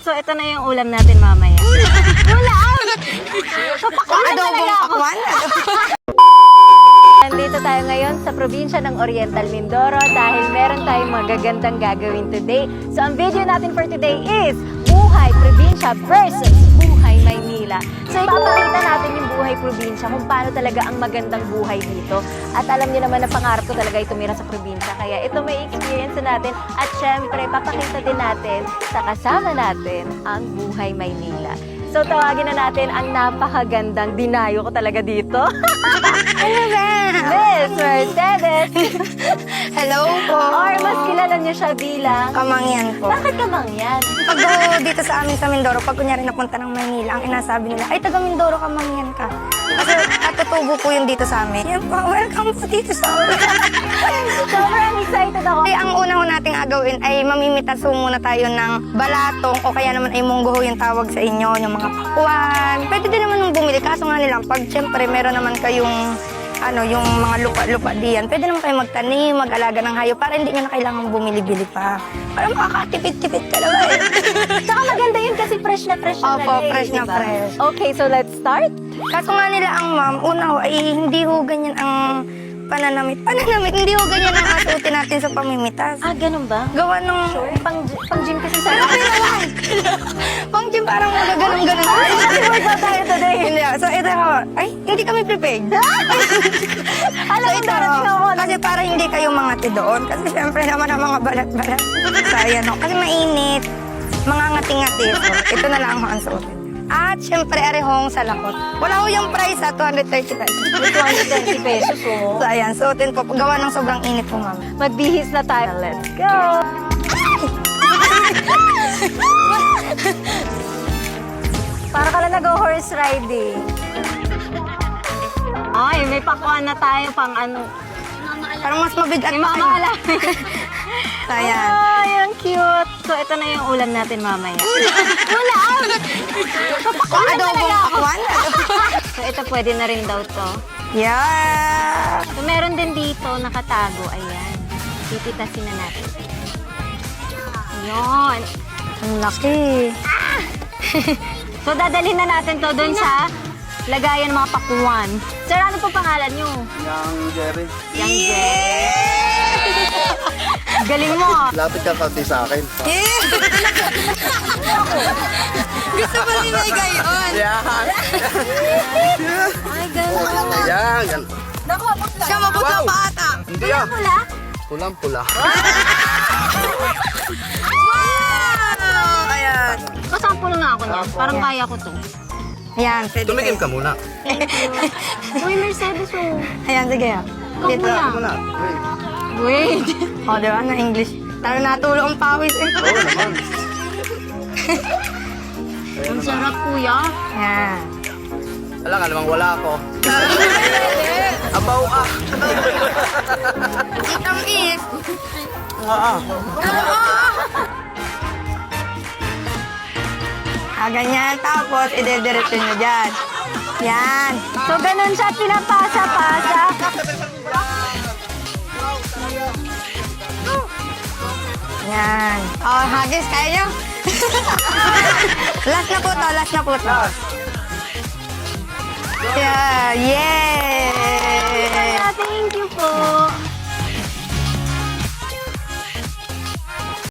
So, ito na yung ulam natin mamaya. Ulam! Adobong pakwan. Nandito tayo ngayon sa probinsya ng Oriental Mindoro dahil meron tayong magagandang gagawin today. So, ang video natin for today is Buhay Probinsya versus Buhay Maynila. So, ipapakita natin yung buhay probinsya kung paano talaga ang magandang buhay dito. At alam niyo naman na pangarap ko talaga tumira sa probinsya. Kaya ito may experience natin. At syempre, papakita din natin sa kasama natin ang Buhay Maynila. So, tawagin na natin ang napakagandang dinayo ko talaga dito. Ano ba? Miss Mercedes! Hello po. Or mas kilala niyo siya bilang... Kamangyan po. Bakit Kamangyan? Pag dito sa amin sa Mindoro, pag kunyari napunta ng Maynila, ang inasabi nila, ay taga Mindoro, Kamangyan ka. Kasi katutubo po yun dito sa amin. Yan po, welcome po dito sa amin. Sobrang excited ako. Ay, ang una nating agawin ay mamimitaso muna tayo ng balatong o kaya naman ay munggoho yung tawag sa inyo, yung mga pakwan. Pwede din naman nung bumili, kaso nga nilang pag syempre meron naman kayong yung mga lupa-lupa diyan, pwede naman kayo magtanim, mag-alaga ng hayop para hindi nyo na kailangan bumili-bili pa. Para makakatipid-tipid ka naman eh. Tsaka maganda yun kasi fresh na fresh na Opo, fresh na diba? fresh. Okay, so let's start. Kaso nga nila ang ma'am, una ho, ay hindi ho ganyan ang pananamit. Pananamit, hindi ho ganyan ang asutin natin sa pamimitas. Ah, ganun ba? Gawa nung... Pang gym kasi sa... Pang gym parang magaganong-ganon. Workout tayo today. Hindi, so ito ho, ay, hindi kami prepared. Alam mo, darating ako. Kasi para hindi kayo mangati doon. Kasi syempre naman ang mga balat-balat. So ayan ho, kasi mainit. Mga ngati-ngati. So, ito na lang ho ang suotin. At syempre, arehong sa lakot. Wala ho yung price 230 pesos. 220 pesos, oh. So ayan, suotin po. Gawa ng sobrang init po, ma'am. Magbihis na tayo. Let's go! Para ka lang nag-horse riding. Ay, may pakwan na tayo pang ano. Parang mas mabigat May pa. mamala. So ayan. Ay, ang cute. So, ito na yung ulam natin mamaya. Ulam! Adobong pakwan. So, ito pwede na rin daw to. Yeah. So, meron din dito nakatago. Ayan. Pipitasin na natin. Ayan. Ang laki. So, dadalhin na natin to doon sa lagayan mga pakwan. Sir, ano po pangalan nyo? Yang Jerry. Yang Jerry. Galing mo. Lapit ka kasi sa akin. Yeah. Gusto mo rin may gayon. Yeah. Ay, gano'n. Yan. Yan. Siya mabutla Wow. pa ata. Hindi ah. Pula? Pulang-pula. Wow! Ayan. Kasampul nga ako niyan. Parang kaya ko to. Ayan, pwede Tumigim kayo. ka muna. Uy, Mercedes, oh. Ayan, sige. Dito. muna. Muna. Wait. O, di ba? Na English. Tara natulog ang pawis eh. Oo naman. Ang sarap, kuya. Ayan. Alam nga namang wala ako. Abaw ah. Ang tamis. Ganyan. Tapos, idediretso nyo dyan. Yan. So, ganun siya pinapasa-pasa. Yan. Oh, hagis, kaya nyo? Last na po to, last na po to. Yeah, yeah.